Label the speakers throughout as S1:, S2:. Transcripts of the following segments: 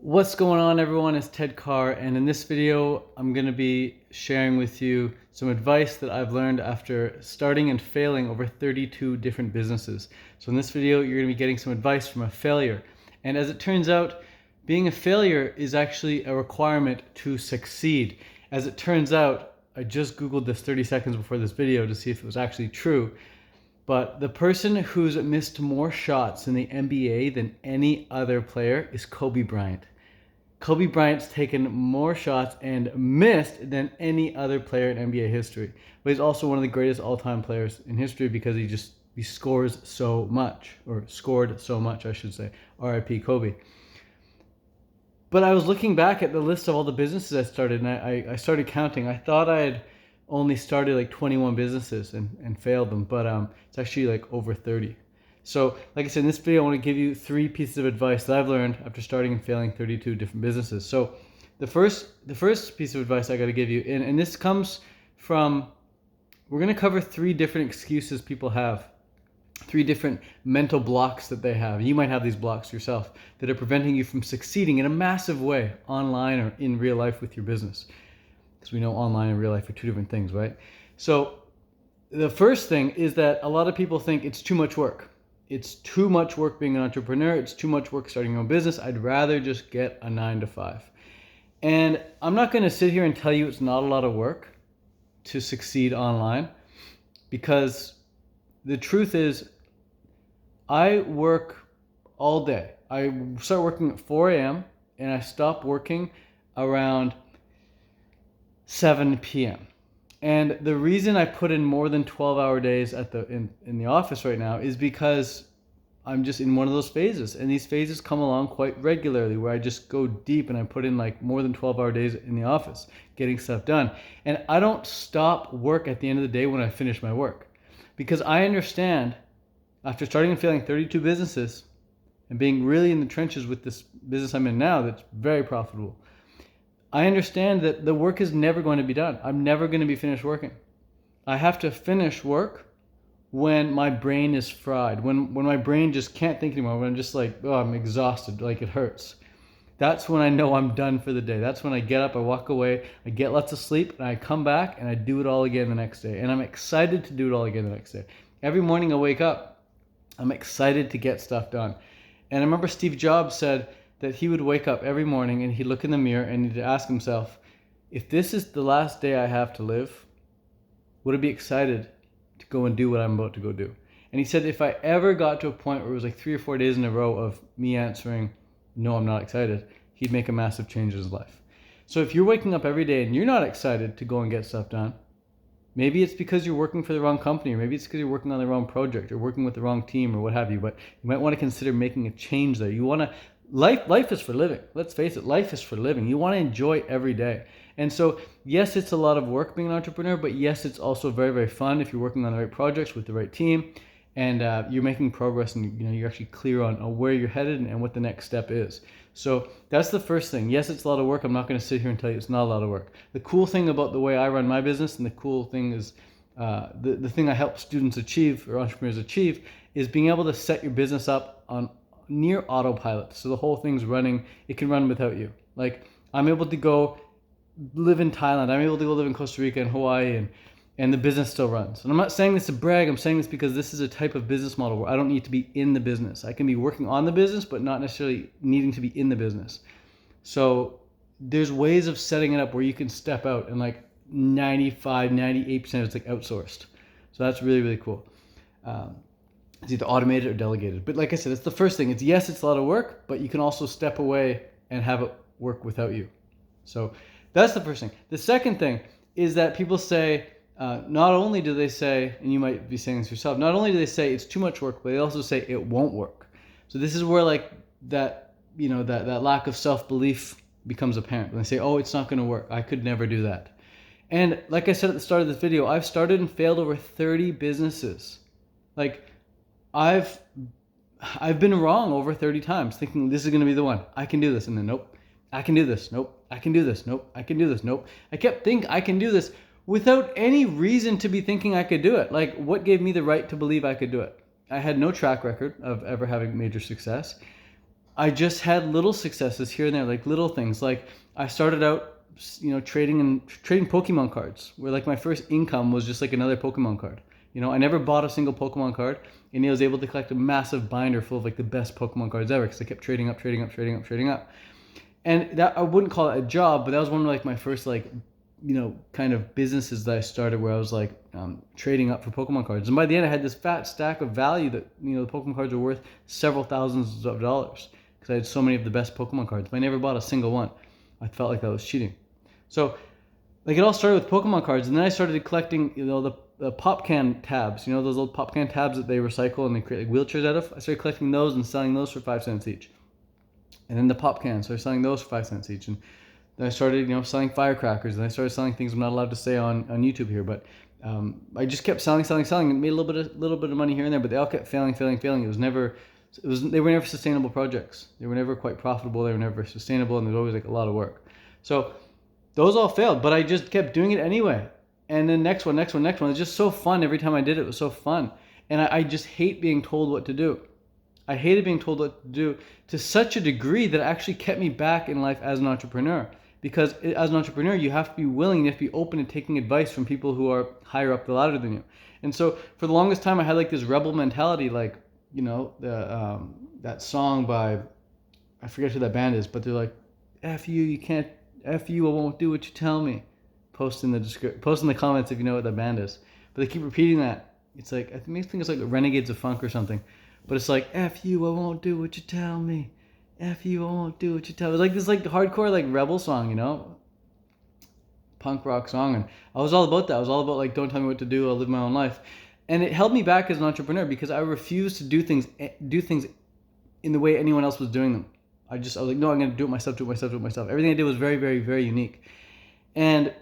S1: What's going on, everyone? It's Ted Carr, and in this video I'm going to be sharing with you some advice that I've learned after starting and failing over 32 different businesses. So in this video you're going to be getting some advice from a failure, and as it turns out, being a failure is actually a requirement to succeed. As it turns out, I just googled this 30 seconds before this video to see if it was actually true, but the person who's missed more shots in the NBA than any other player is Kobe Bryant. Kobe Bryant's taken more shots and missed than any other player in NBA history. But he's also one of the greatest all-time players in history because he scores so much, or scored so much, I should say. R.I.P. Kobe. But I was looking back at the list of all the businesses I started, and I started counting. I thought I had only started like 21 businesses and failed them, but it's actually like over 30. So like I said, in this video, I want to give you 3 pieces of advice that I've learned after starting and failing 32 different businesses. So the first piece of advice I got to give you, and this comes from, we're going to cover 3 different excuses people have, 3 different mental blocks that they have. You might have these blocks yourself that are preventing you from succeeding in a massive way online or in real life with your business. Because we know online and real life are 2 different things, right? So the first thing is that a lot of people think it's too much work. It's too much work being an entrepreneur. It's too much work starting your own business. I'd rather just get a 9 to 5. And I'm not going to sit here and tell you it's not a lot of work to succeed online, because the truth is I work all day. I start working at 4 a.m. and I stop working around 7 p.m. And the reason I put in more than 12-hour days in the office right now is because I'm just in one of those phases. And these phases come along quite regularly where I just go deep and I put in like more than 12-hour days in the office getting stuff done. And I don't stop work at the end of the day when I finish my work. Because I understand, after starting and failing 32 businesses and being really in the trenches with this business I'm in now that's very profitable, I understand that the work is never going to be done. I'm never going to be finished working. I have to finish work when my brain is fried, when my brain just can't think anymore, when I'm just like, oh, I'm exhausted, like it hurts. That's when I know I'm done for the day. That's when I get up, I walk away, I get lots of sleep, and I come back and I do it all again the next day. And I'm excited to do it all again the next day. Every morning I wake up, I'm excited to get stuff done. And I remember Steve Jobs said that he would wake up every morning and he'd look in the mirror and he'd ask himself, if this is the last day I have to live, would I be excited to go and do what I'm about to go do? And he said if I ever got to a point where it was like 3 or 4 days in a row of me answering, no, I'm not excited, he'd make a massive change in his life. So if you're waking up every day and you're not excited to go and get stuff done, maybe it's because you're working for the wrong company, or maybe it's because you're working on the wrong project or working with the wrong team or what have you, but you might want to consider making a change there. You want to Life is for living. Let's face it, life is for living. You want to enjoy every day. And so, yes, it's a lot of work being an entrepreneur, but yes, it's also very, very fun if you're working on the right projects with the right team and you're making progress and you're actually clear on where you're headed and what the next step is. So that's the first thing. Yes, it's a lot of work. I'm not going to sit here and tell you it's not a lot of work. The cool thing about the way I run my business, and the cool thing is the thing I help students achieve or entrepreneurs achieve, is being able to set your business up on near autopilot. So the whole thing's running, it can run without you. Like, I'm able to go live in Thailand, I'm able to go live in Costa Rica and Hawaii, and the business still runs. And I'm not saying this to brag, I'm saying this because this is a type of business model where I don't need to be in the business. I can be working on the business, but not necessarily needing to be in the business. So there's ways of setting it up where you can step out and like 95, 98% of it's like outsourced. So that's really, really cool. It's either automated or delegated. But like I said, it's the first thing. Yes, it's a lot of work, but you can also step away and have it work without you. So that's the first thing. The second thing is that people say, not only do they say, and you might be saying this yourself, not only do they say it's too much work, but they also say it won't work. So this is where like that lack of self-belief becomes apparent. When they say, oh, it's not going to work. I could never do that. And like I said at the start of this video, I've started and failed over 30 businesses. Like, I've been wrong over 30 times, thinking this is going to be the one. I can do this. And then, nope, I can do this. Nope, I can do this. Nope, I can do this. Nope. I kept thinking I can do this without any reason to be thinking I could do it. Like, what gave me the right to believe I could do it? I had no track record of ever having major success. I just had little successes here and there, like little things. Like I started out, trading Pokemon cards, where like my first income was just like another Pokemon card. I never bought a single Pokemon card, and I was able to collect a massive binder full of like the best Pokemon cards ever because I kept trading up, trading up, trading up, trading up. And that, I wouldn't call it a job, but that was one of like my first like, kind of businesses that I started where I was like trading up for Pokemon cards. And by the end, I had this fat stack of value that, the Pokemon cards were worth several thousands of dollars because I had so many of the best Pokemon cards. But I never bought a single one. I felt like that was cheating. So like it all started with Pokemon cards, and then I started collecting, the pop can tabs, those little pop can tabs that they recycle and they create like wheelchairs out of. I started collecting those and selling those for 5 cents each. And then the pop cans, so I started selling those for 5 cents each. And then I started, selling firecrackers, and I started selling things I'm not allowed to say on YouTube here, but I just kept selling, and made a little bit of money here and there, but they all kept failing. They were never sustainable projects. They were never quite profitable. They were never sustainable, and there's always like a lot of work. So those all failed, but I just kept doing it anyway. And then next one. It's just so fun. Every time I did it, it was so fun. And I just hate being told what to do. I hated being told what to do to such a degree that it actually kept me back in life as an entrepreneur. Because as an entrepreneur, you have to be willing, you have to be open to taking advice from people who are higher up the ladder than you. And so for the longest time, I had like this rebel mentality, like, that song by, I forget who that band is, but they're like, F you can't, F you, I won't do what you tell me. Post in the comments if you know what that band is. But they keep repeating that. It's like, I think it's like Renegades of Funk or something. But it's like, F you, I won't do what you tell me. F you, I won't do what you tell me. It's like this like hardcore like rebel song, punk rock song. And I was all about that. I was all about like, don't tell me what to do, I'll live my own life. And it held me back as an entrepreneur because I refused to do things in the way anyone else was doing them. I was like, no, I'm going to do it myself. Everything I did was very, very, very unique. And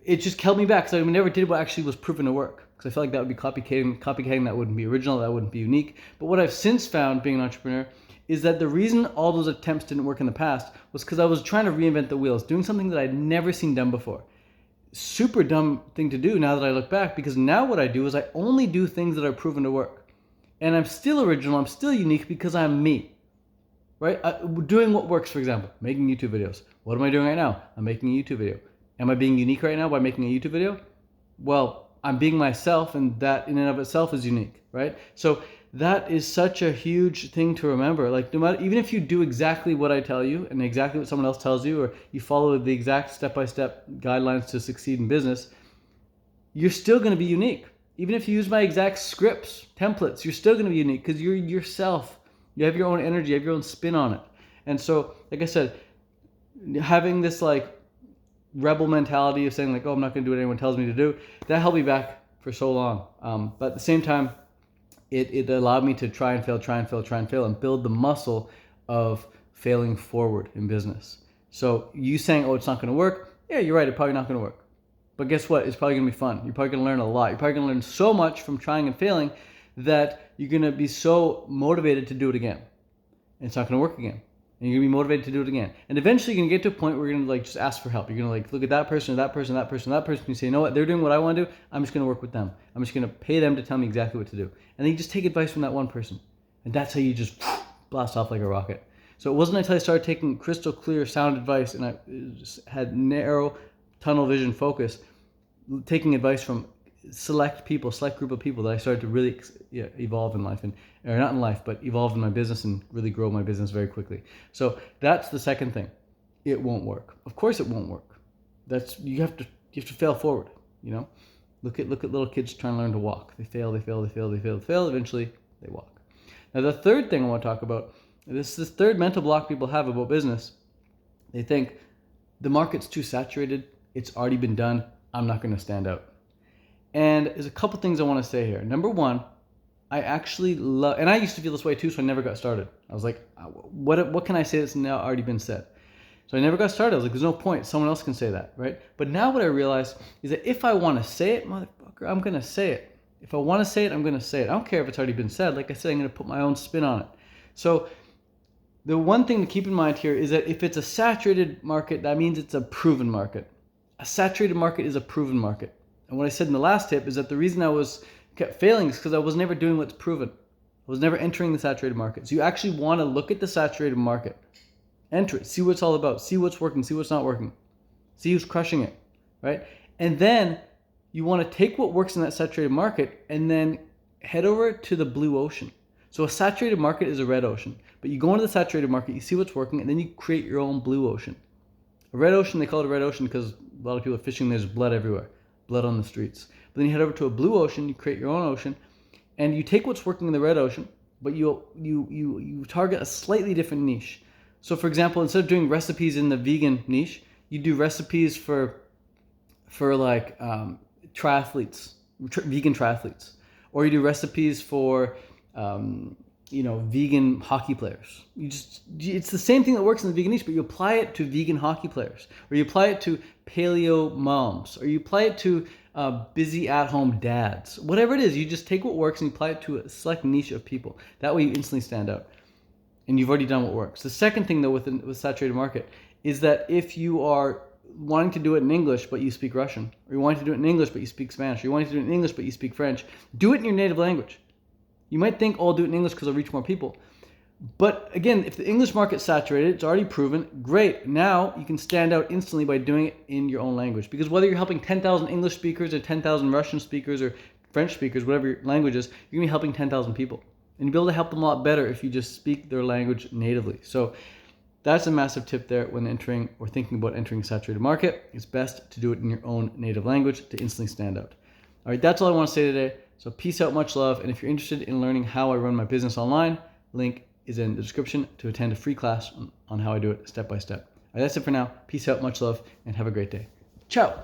S1: it just held me back because I never did what actually was proven to work. Because I felt like that would be copycatting, that wouldn't be original, that wouldn't be unique. But what I've since found being an entrepreneur is that the reason all those attempts didn't work in the past was because I was trying to reinvent the wheels, doing something that I'd never seen done before. Super dumb thing to do now that I look back, because now what I do is I only do things that are proven to work. And I'm still original, I'm still unique because I'm me. Right? Doing what works, for example, making YouTube videos. What am I doing right now? I'm making a YouTube video. Am I being unique right now by making a YouTube video? Well, I'm being myself, and that in and of itself is unique, right? So that is such a huge thing to remember. Like, no matter, even if you do exactly what I tell you and exactly what someone else tells you, or you follow the exact step-by-step guidelines to succeed in business, you're still going to be unique. Even if you use my exact scripts, templates, you're still going to be unique because you're yourself. You have your own energy, you have your own spin on it. And so, like I said, having this like rebel mentality of saying like, oh, I'm not going to do what anyone tells me to do, that held me back for so long. But at the same time, it allowed me to try and fail, and build the muscle of failing forward in business. So you saying, oh, it's not going to work. Yeah, you're right. It's probably not going to work. But guess what? It's probably going to be fun. You're probably going to learn a lot. You're probably going to learn so much from trying and failing that you're going to be so motivated to do it again. And it's not going to work again. And you're going to be motivated to do it again. And eventually you're going to get to a point where you're going to like just ask for help. You're going to like look at that person, and you say, you know what, they're doing what I want to do. I'm just going to work with them. I'm just going to pay them to tell me exactly what to do. And then you just take advice from that one person. And that's how you just blast off like a rocket. So it wasn't until I started taking crystal clear sound advice and I just had narrow tunnel vision focus, taking advice from select group of people, that I started to really evolve in life, or not in life, but evolve in my business and really grow my business very quickly. So that's the second thing. It won't work. Of course it won't work. You have to fail forward, Look at little kids trying to learn to walk. They fail. Eventually they walk. Now the third thing I want to talk about, this third mental block people have about business. They think the market's too saturated. It's already been done. I'm not going to stand out. And there's a couple things I want to say here. Number one, I actually love, and I used to feel this way too, so I never got started. I was like, what can I say that's now already been said? So I never got started. I was like, there's no point. Someone else can say that, right? But now what I realize is that if I want to say it, motherfucker, I'm going to say it. If I want to say it, I'm going to say it. I don't care if it's already been said. Like I said, I'm going to put my own spin on it. So the one thing to keep in mind here is that if it's a saturated market, that means it's a proven market. A saturated market is a proven market. And what I said in the last tip is that the reason I kept failing is because I was never doing what's proven. I was never entering the saturated market. So you actually want to look at the saturated market, enter it, see what it's all about, see what's working, see what's not working, see who's crushing it, right? And then you want to take what works in that saturated market and then head over to the blue ocean. So a saturated market is a red ocean, but you go into the saturated market, you see what's working, and then you create your own blue ocean. A red ocean, they call it a red ocean because a lot of people are fishing, there's blood everywhere, blood on the streets. But then you head over to a blue ocean, you create your own ocean, and you take what's working in the red ocean, but you target a slightly different niche. So for example, instead of doing recipes in the vegan niche, you do recipes for like triathletes, vegan triathletes, or you do recipes for vegan hockey players. It's the same thing that works in the vegan niche, but you apply it to vegan hockey players, or you apply it to paleo moms, or you apply it to busy at-home dads. Whatever it is, you just take what works and you apply it to a select niche of people. That way you instantly stand out, and you've already done what works. The second thing, though, with saturated market is that if you are wanting to do it in English but you speak Russian, or you're wanting to do it in English but you speak Spanish, or you're wanting to do it in English but you speak French, do it in your native language. You might think, oh, I'll do it in English because I'll reach more people. But again, if the English market's saturated, it's already proven, great. Now you can stand out instantly by doing it in your own language. Because whether you're helping 10,000 English speakers or 10,000 Russian speakers or French speakers, whatever your language is, you're going to be helping 10,000 people. And you'll be able to help them a lot better if you just speak their language natively. So that's a massive tip there when entering or thinking about entering a saturated market. It's best to do it in your own native language to instantly stand out. All right, that's all I want to say today. So peace out, much love. And if you're interested in learning how I run my business online, link is in the description to attend a free class on how I do it step by step. All right, that's it for now. Peace out, much love, and have a great day. Ciao.